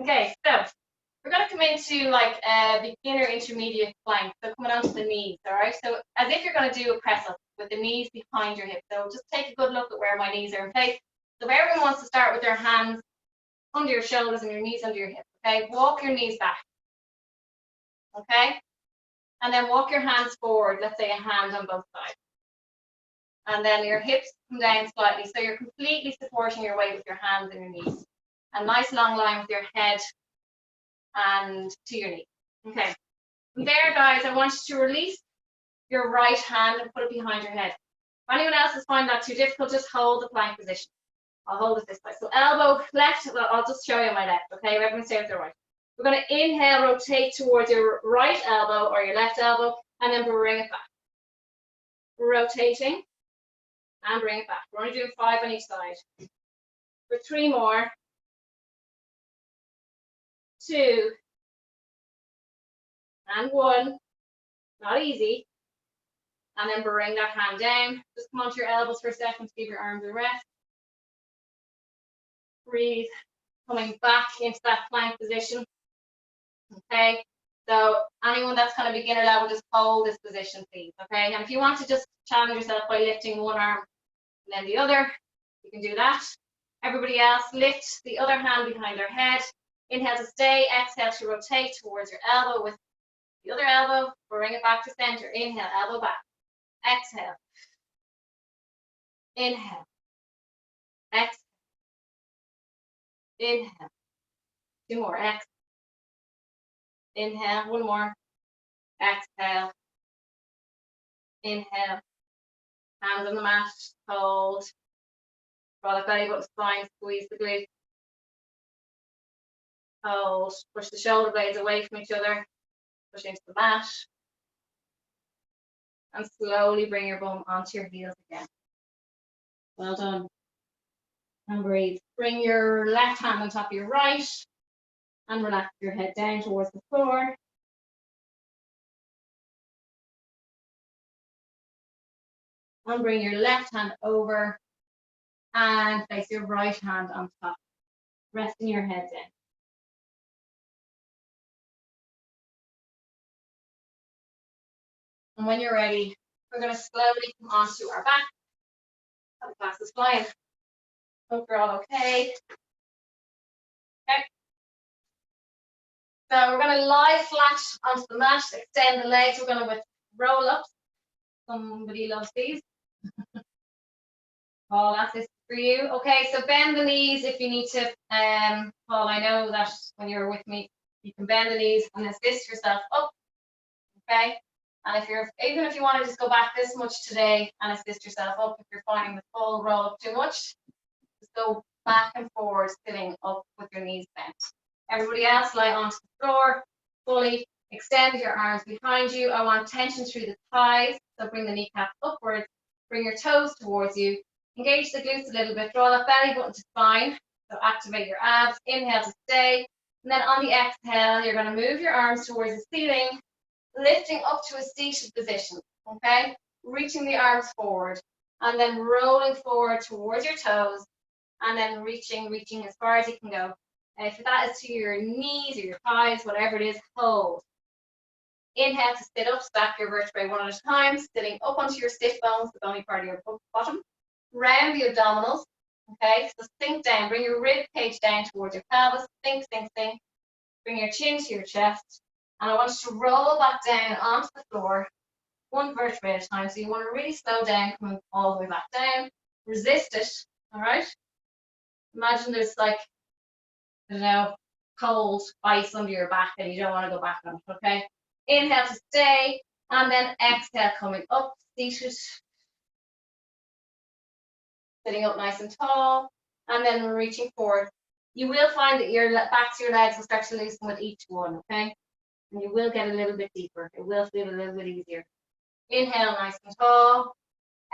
Okay, so we're going to come into like a beginner intermediate plank, so coming onto the knees, all right? So as if you're going to do a press up with the knees behind your hip. So just take a good look at where my knees are in place. So if everyone wants to start with their hands under your shoulders and your knees under your hip, okay? Walk your knees back, okay? And then walk your hands forward, let's say a hand on both sides. And then your hips come down slightly, so you're completely supporting your weight with your hands and your knees. A nice long line with your head and to your knee. Okay. From there, guys, I want you to release your right hand and put it behind your head. If anyone else is finding that too difficult, just hold the plank position. I'll hold it this way. So elbow left, I'll just show you my left, okay? Everyone stay with their right. We're going to inhale, rotate towards your right elbow or your left elbow, and then bring it back. Rotating, and bring it back. We're only doing 5 on each side. For 3 more. 2, and 1. Not easy. And then bring that hand down. Just come onto your elbows for a second to give your arms a rest. Breathe. Coming back into that plank position. Okay. So anyone that's kind of beginner level, just hold this position, please. Okay. And if you want to just challenge yourself by lifting one arm and then the other, you can do that. Everybody else, lift the other hand behind their head. Inhale to stay, exhale to rotate towards your elbow with the other elbow. Bring it back to center. Inhale, elbow back. Exhale. Inhale. Exhale. Inhale. 2 more. Exhale. Inhale. 1 more. Exhale. Inhale. Hands on the mat. Hold. Draw the belly button spine. Squeeze the glutes. Hold. Push the shoulder blades away from each other. Push into the mat. And slowly bring your bum onto your heels again. Well done. And breathe. Bring your left hand on top of your right. And relax your head down towards the floor. And bring your left hand over and place your right hand on top, resting your head down. And when you're ready, we're going to slowly come onto our back. The class is flying. Hope you're all okay. Okay. So we're going to lie flat onto the mat, extend the legs. We're going to with roll ups. Somebody loves these. Paul, that's this for you. Okay, so bend the knees if you need to. Paul, I know that when you're with me, you can bend the knees and assist yourself up. Okay, and even if you want to just go back this much today and assist yourself up, if you're finding the full roll up too much, just go back and forward, sitting up with your knees bent. Everybody else, lie onto the floor, fully extend your arms behind you. I want tension through the thighs, so bring the kneecaps upwards, bring your toes towards you, engage the glutes a little bit, draw that belly button to spine, so activate your abs. Inhale to stay, and then on the exhale, you're going to move your arms towards the ceiling, lifting up to a seated position, okay? Reaching the arms forward, and then rolling forward towards your toes, and then reaching as far as you can go. And if that is to your knees or your thighs, whatever it is, hold. Inhale to sit up, stack your vertebrae one at a time, sitting up onto your sit bones, the bony part of your bottom. Round the abdominals, okay? So sink down, bring your rib cage down towards your pelvis, sink, sink, sink. Bring your chin to your chest, and I want you to roll back down onto the floor, one vertebrae at a time. So you want to really slow down, coming all the way back down. Resist it, all right? Imagine there's like, I don't know, cold ice under your back and you don't want to go back on it, okay? Inhale to stay, and then exhale, coming up, seated. Sitting up nice and tall, and then reaching forward. You will find that your back to your legs will start to loosen with each one, okay? And you will get a little bit deeper. It will feel a little bit easier. Inhale, nice and tall.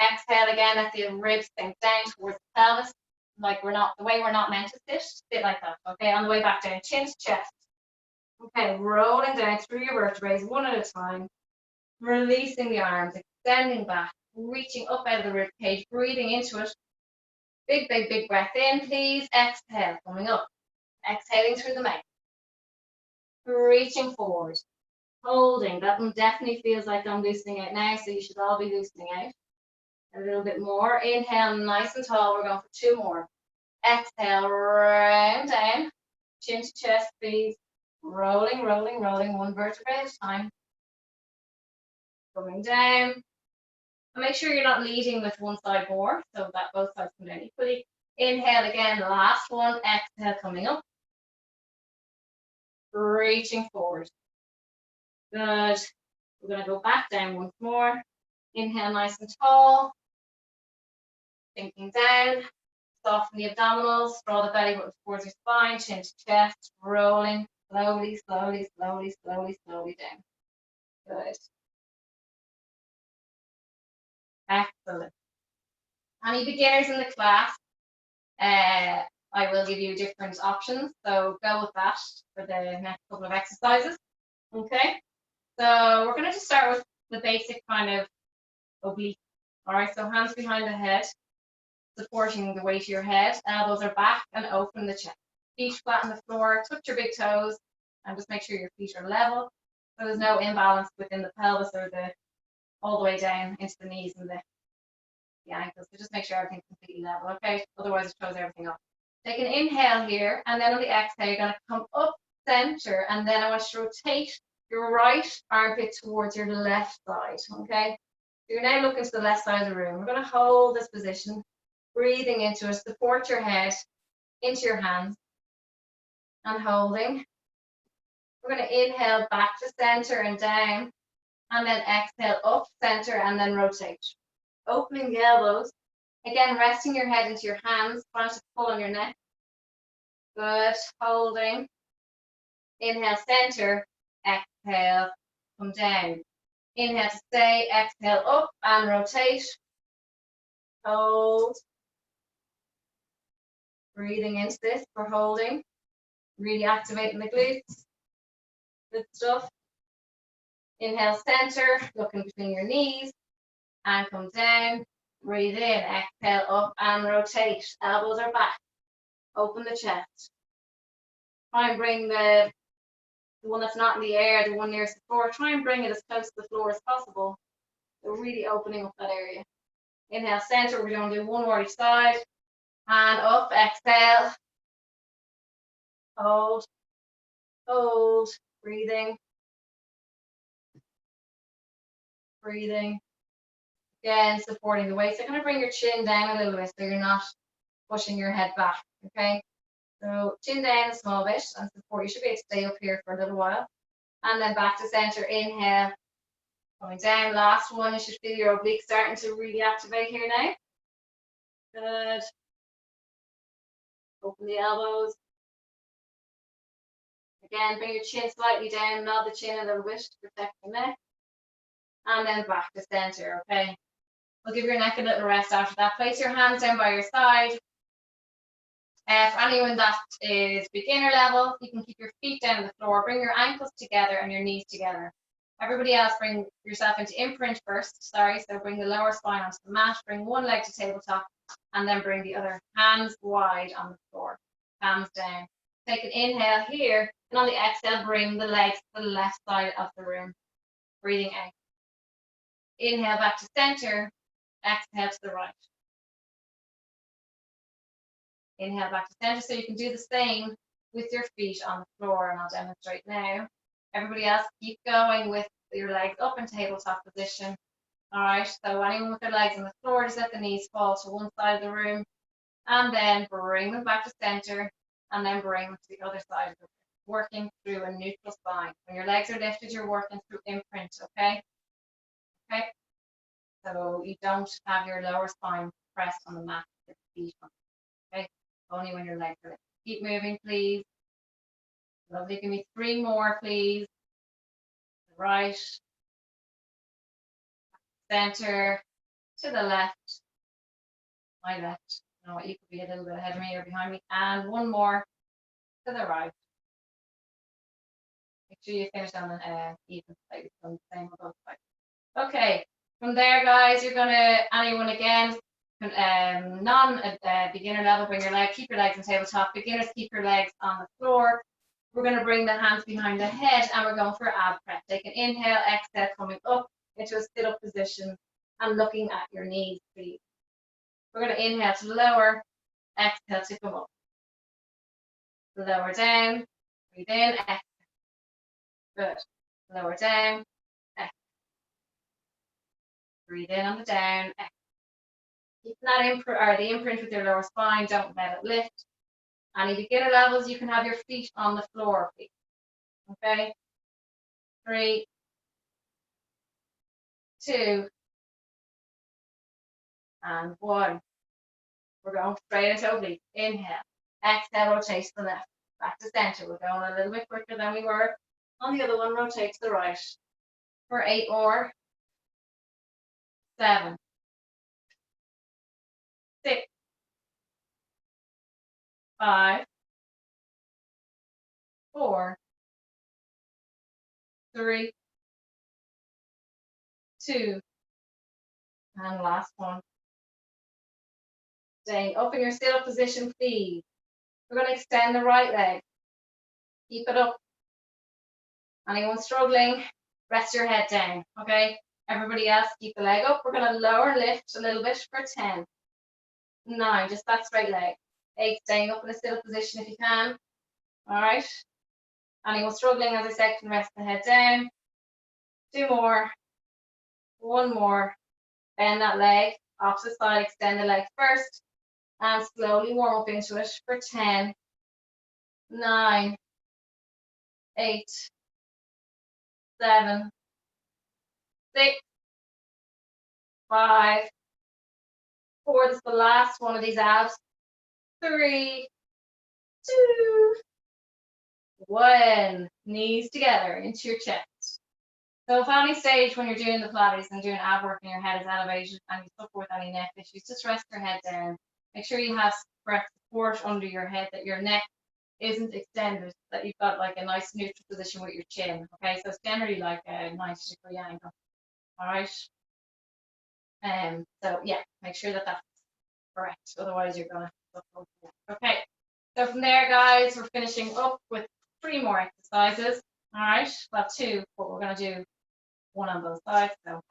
Exhale again, let the ribs sink down towards the pelvis, like the way we're not meant to sit like that, okay? On the way back down, chin to chest. Okay, rolling down through your vertebrae, one at a time. Releasing the arms, extending back, reaching up out of the rib cage, breathing into it. Big, big, big breath in, please. Exhale, coming up. Exhaling through the mouth. Reaching forward. Holding. That one definitely feels like I'm loosening out now, so you should all be loosening out. A little bit more. Inhale, nice and tall. We're going for 2 more. Exhale, round down. Chin to chest, please. Rolling, rolling, rolling. 1 vertebrae at a time. Coming down. And make sure you're not leading with one side more, so that both sides come down equally. Inhale again, last one. Exhale, coming up. Reaching forward. Good. We're going to go back down once more. Inhale, nice and tall. Sinking down. Soften the abdominals. Draw the belly button towards your spine. Chin to chest. Rolling. Slowly, slowly, slowly, slowly, slowly down. Good. Excellent. Any beginners in the class, I will give you different options, so go with that for the next couple of exercises. Okay, so we're going to just start with the basic kind of oblique. All right, so hands behind the head, supporting the weight of your head. Elbows are back and open the chest. Feet flat on the floor, touch your big toes, and just make sure your feet are level, so there's no imbalance within the pelvis or all the way down into the knees and the ankles. So just make sure everything's completely level, okay? Otherwise it throws everything off. Take an inhale here, and then on the exhale, you're going to come up center, and then I want you to rotate your right armpit towards your left side, okay? So you're now looking to the left side of the room. We're going to hold this position, breathing into it, support your head into your hands, and holding. We're going to inhale back to center and down, and then exhale up, center, and then rotate. Opening the elbows. Again, resting your head into your hands, trying to pull on your neck. Good. Holding. Inhale, center. Exhale, come down. Inhale to stay. Exhale, up and rotate. Hold. Breathing into this for holding. Really activating the glutes. Good stuff. Inhale, center. Looking between your knees. And come down. Breathe in, exhale, up and rotate. Elbows are back. Open the chest. Try and bring the one that's not in the air, the one nearest the floor, try and bring it as close to the floor as possible. So really opening up that area. Inhale, center. We're going to do one more each side. Hand up, exhale. Hold, hold, breathing. Breathing. Again, supporting the waist. So kind of bring your chin down a little bit so you're not pushing your head back, okay? So chin down a small bit and support. You should be able to stay up here for a little while. And then back to center, inhale. Going down, last one. You should feel your obliques starting to really activate here now. Good. Open the elbows. Again, bring your chin slightly down, nod the chin a little bit to protect the neck. And then back to center, okay? We'll give your neck a little rest after that. Place your hands down by your side. For anyone that is beginner level, you can keep your feet down on the floor, bring your ankles together and your knees together. Everybody else, bring yourself into imprint first, so bring the lower spine onto the mat, bring one leg to tabletop, and then bring the other hands wide on the floor, palms down. Take an inhale here, and on the exhale, bring the legs to the left side of the room, breathing out. Inhale back to center, exhale to the right. Inhale back to center, so you can do the same with your feet on the floor, and I'll demonstrate now. Everybody else, keep going with your legs up in tabletop position. All right, so anyone with their legs on the floor, just let the knees fall to one side of the room, and then bring them back to center, and then bring them to the other side of the room, working through a neutral spine. When your legs are lifted, you're working through imprint, okay? Okay, so you don't have your lower spine pressed on the mat with the feet on, okay? Only when your legs are lifted. Keep moving, please. Lovely. Give me 3 more, please. Right. Center. To the left. My left. You know what? You could be a little bit ahead of me or behind me. And 1 more to the right. Make sure you finish on an even side from the same on both sides. Okay. From there, guys, you're gonna anyone again. Non-beginner level, bring your leg. Keep your legs on tabletop. Beginners, keep your legs on the floor. We're going to bring the hands behind the head and we're going for ab press. Take an inhale, exhale, coming up into a sit-up position and looking at your knees, please. We're going to inhale to lower, exhale to come up. Lower down, breathe in, exhale. Good. Lower down, exhale. Breathe in on the down, exhale. Keep that the imprint with your lower spine, don't let it lift. Any beginner levels, you can have your feet on the floor, please. Okay. 3, 2, and 1. We're going straight into oblique. Inhale. Exhale, rotate to the left. Back to center. We're going a little bit quicker than we were. On the other one, rotate to the right. For 8 more. 7, 6, 5, 4, 3, 2, and last one. Staying up in your sit-up position, please. We're going to extend the right leg. Keep it up. Anyone struggling, rest your head down, okay? Everybody else, keep the leg up. We're going to lower and lift a little bit for 10, 9, just that straight leg. 8, staying up in a sit-up position if you can. All right. Anyone struggling, as I said, can rest the head down. 2 more. 1 more. Bend that leg. Opposite side, extend the leg first. And slowly warm up into it for 10, 9, 8, 7, 6, 5, 4. This is the last one of these abs. 3, 2, 1. Knees together into your chest. So if at any stage when you're doing the Pilates and doing ab work and your head is elevated and you suffer with any neck issues, just rest your head down. Make sure you have correct support under your head, that your neck isn't extended, that you've got like a nice neutral position with your chin. Okay, so it's generally like a 90-degree angle. All right. So yeah, make sure that that's correct. Otherwise, you're gonna. Okay. So from there, guys, we're finishing up with 3 more exercises. All right. Well, 2, but we're gonna do 1 on both sides. So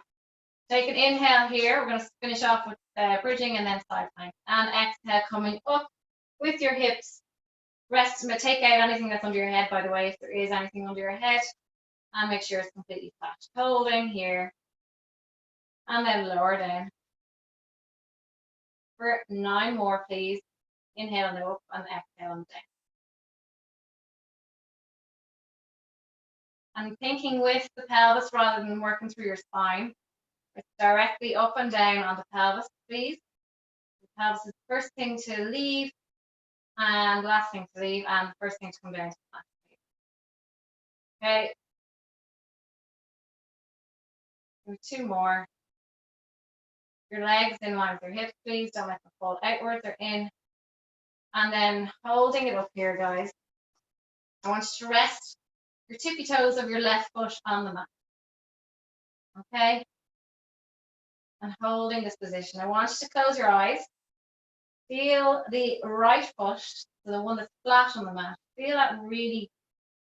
take an inhale here. We're gonna finish off with bridging and then side plank. And exhale, coming up with your hips. Rest. Take out anything that's under your head, by the way, if there is anything under your head, and make sure it's completely flat. Holding here, and then lower down. For 9 more, please. Inhale on the up and exhale on the down. And thinking with the pelvis rather than working through your spine. It's directly up and down on the pelvis, please. The pelvis is the first thing to leave, and last thing to leave, and the first thing to come down to the mat. Okay. Do 2 more. Your legs in line with your hips, please. Don't let them fall outwards or in. And then holding it up here, guys. I want you to rest your tippy toes of your left foot on the mat. Okay? And holding this position. I want you to close your eyes. Feel the right foot, so the one that's flat on the mat. Feel that really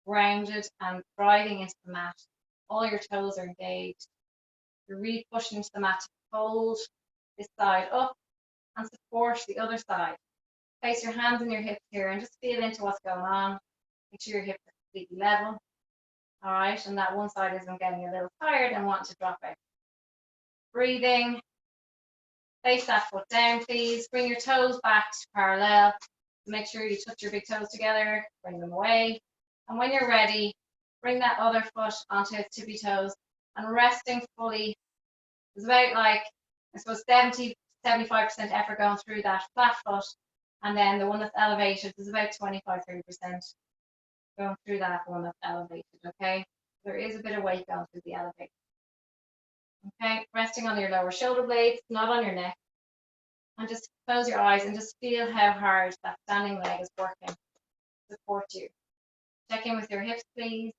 grounded and driving into the mat. All your toes are engaged. You're really pushing into the mat to hold this side up and support the other side. Place your hands on your hips here and just feel into what's going on. Make sure your hips are completely level. All right, and that one side isn't getting a little tired and want to drop out. Breathing. Place that foot down, please. Bring your toes back to parallel. Make sure you touch your big toes together. Bring them away. And when you're ready, bring that other foot onto its tippy toes and resting fully. It's about like, I suppose, 70-75% effort going through that flat foot. And then the one that's elevated is about 25-30% going through that one that's elevated, okay? There is a bit of weight going through the elevated. Okay, resting on your lower shoulder blades, not on your neck. And just close your eyes and just feel how hard that standing leg is working to support you. Check in with your hips, please.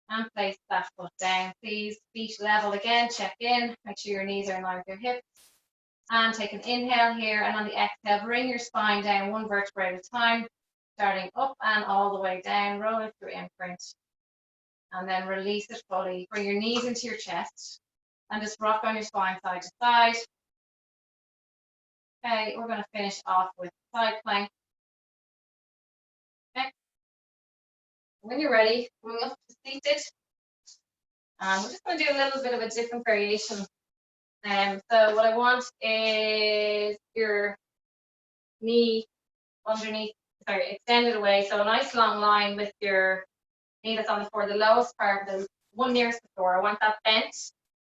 And place that foot down, please. Feet level again, check in. Make sure your knees are in line with your hips. And take an inhale here, and on the exhale, bring your spine down 1 vertebra at a time, starting up and all the way down. Roll it through imprint. And then release it fully. Bring your knees into your chest and just rock on your spine side to side. Okay, we're going to finish off with side plank. Okay. When you're ready, coming up to seated. We're just going to do a little bit of a different variation. So what I want is your knee underneath, extended away. So a nice long line with your knee that's on the floor, the lowest part, the one nearest the floor. I want that bent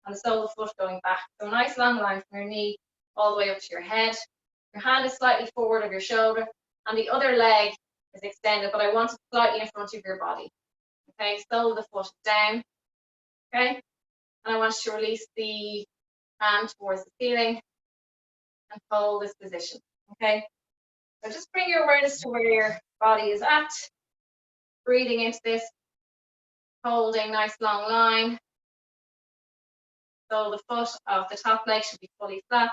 and the sole of the foot going back. So a nice long line from your knee all the way up to your head. Your hand is slightly forward of your shoulder, and the other leg is extended, but I want it slightly in front of your body. Okay, sole of the foot down. Okay, and I want you to release the hand towards the ceiling and hold this position. Okay, so just bring your awareness to where your body is at. Breathing into this, holding nice long line. So the foot of the top leg should be fully flat.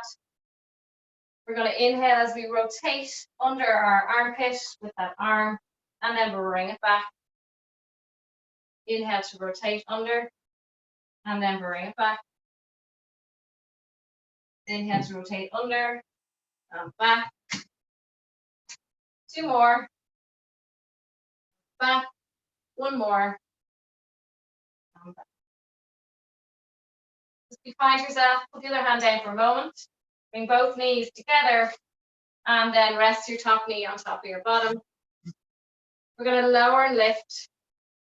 We're going to inhale as we rotate under our armpit with that arm, and then bring it back. Inhale to rotate under, and then bring it back. Inhale to rotate under, and back. 2 more. Back. 1 more. And back. Just be kind to yourself. Put the other hand down for a moment. Bring both knees together, and then rest your top knee on top of your bottom. We're going to lower and lift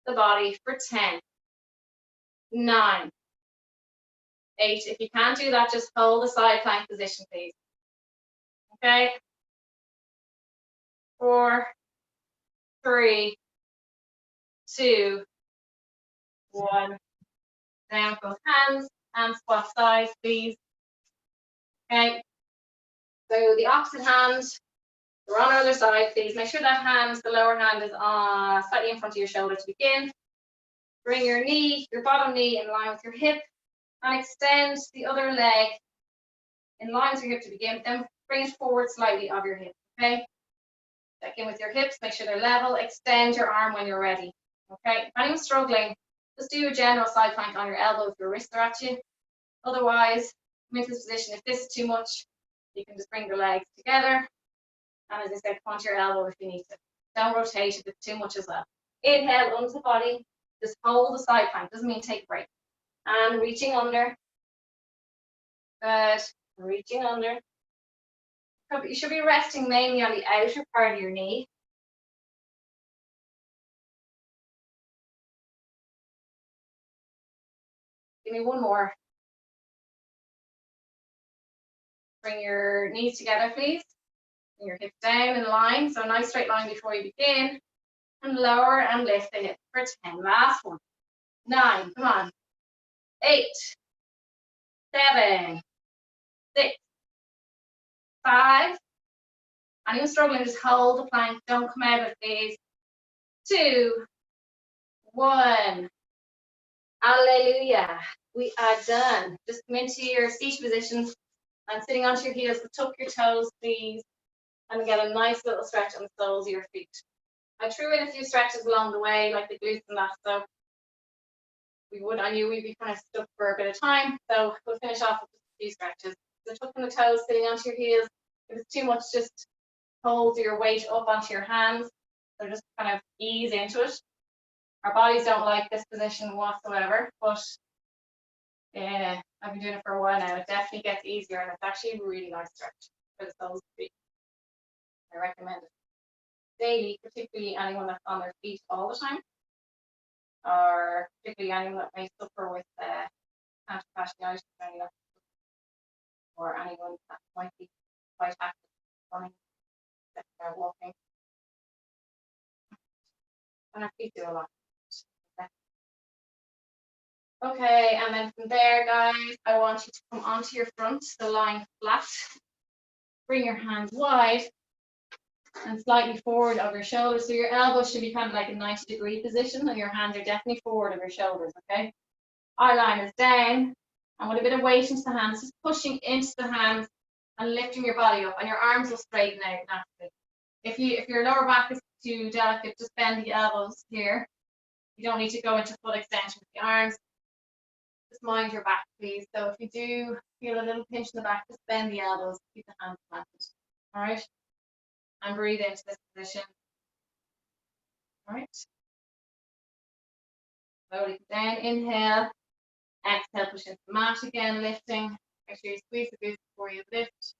the body for 10, 9, 8. If you can't do that, just hold the side plank position, please. Okay. 4, 3, 2, 1. Down both hands and swap sides, please. Okay. So the opposite hand, we're on the other side, please. Make sure that hand, the lower hand, is slightly in front of your shoulder to begin. Bring your knee, your bottom knee in line with your hip, And extend the other leg in line with your hip to begin, then bring it forward slightly of your hip, okay? Check in with your hips, make sure they're level, extend your arm when you're ready, okay? If anyone's struggling, just do a general side plank on your elbow if your wrists are at you. Otherwise, come into this position. If this is too much, you can just bring the legs together. And as I said, come onto your elbow if you need to. Don't rotate if it's too much as well. Inhale onto the body, just hold the side plank, doesn't mean take a break. And reaching under. Good, reaching under. You should be resting mainly on the outer part of your knee. Give me one more. Bring your knees together, please. Bring your hips down in line, so a nice straight line before you begin. And lower and lift the hip for 10. Last one. 9, come on. 8, 7, 6, 5. Anyone struggling, just hold the plank. Don't come out of it, please. 2, 1. Hallelujah. We are done. Just come into your seated position and sitting onto your heels. Tuck your toes, please, and get a nice little stretch on the soles of your feet. I threw in a few stretches along the way, like the glutes and that, so I knew we'd be kind of stuck for a bit of time, so we'll finish off with just a few stretches. So tucking the toes, sitting onto your heels. If it's too much, just hold your weight up onto your hands. So just kind of ease into it. Our bodies don't like this position whatsoever, but yeah, I've been doing it for a while now. It definitely gets easier, and it's actually a really nice stretch for the soles of the feet. I recommend it daily, particularly anyone that's on their feet all the time, or particularly anyone that may suffer with plantar fasciitis or anyone that might be quite active running, walking. And our feet do a lot. Okay, and then from there, guys, I want you to come onto your front, so lying flat. Bring your hands wide and slightly forward of your shoulders. So your elbows should be kind of like a 90-degree position, and your hands are definitely forward of your shoulders, okay? Eye line is down, and with a bit of weight into the hands, just pushing into the hands and lifting your body up, and your arms will straighten out naturally. If your lower back is too delicate, just bend the elbows here. You don't need to go into full extension with the arms. Just mind your back, please. So if you do feel a little pinch in the back, just bend the elbows, keep the hands planted. All right? And breathe into this position. All right? Slowly down, inhale. Exhale, push into the mat again, lifting. Make sure you squeeze the glutes before you lift.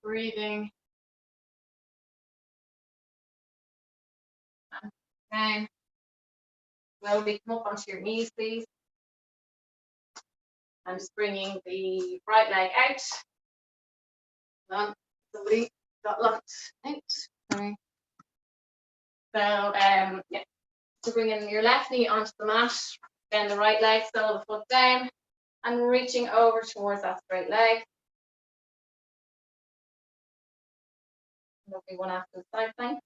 Breathing. And down. Slowly come up onto your knees, please. I'm just bringing the right leg out. Somebody got locked out. Sorry. So yeah. So bringing your left knee onto the mat, then the right leg, sole of the foot down, and reaching over towards that straight leg. Lovely one after the side plank.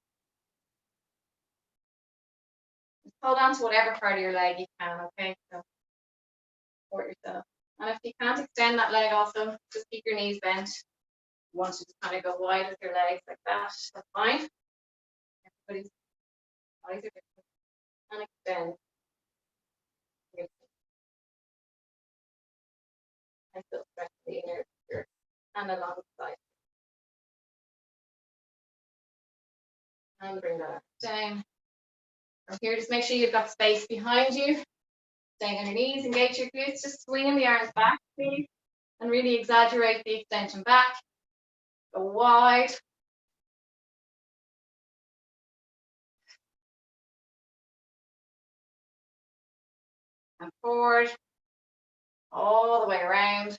Just hold on to whatever part of your leg you can, okay? So support yourself. And if you can't extend that leg also, just keep your knees bent. You want to just kind of go wide with your legs like that, that's fine. Everybody's bodies are different. And extend. And still stretch the inner ear and along the side. And bring that down. From here, just make sure you've got space behind you. Staying on your knees, engage your glutes, just swinging the arms back, please. And really exaggerate the extension back. Go wide. And forward. All the way around.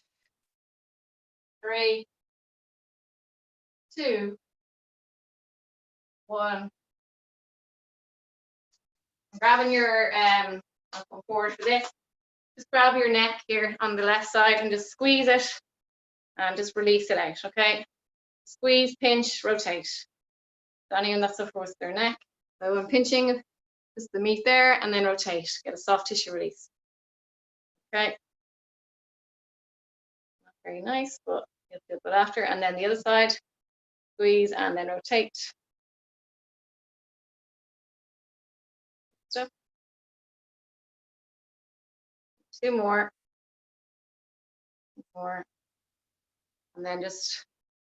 3, 2, 1. Grabbing your, I'll come forward for this. Just grab your neck here on the left side and just squeeze it and just release it out, okay? Squeeze, pinch, rotate. So anyone that suffers with their neck. So I'm pinching just the meat there and then rotate. Get a soft tissue release. Okay. Very nice, but you'll feel good after. And then the other side, squeeze and then rotate. Stuff. 2 more. More. And then just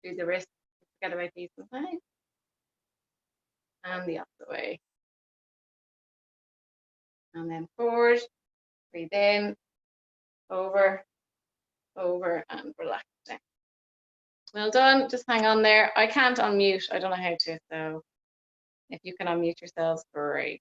do the wrist. Forget about these sometimes. And the opposite way. And then forward. Breathe in. Over, and relax down. Well done. Just hang on there. I can't unmute. I don't know how to. So if you can unmute yourselves, great.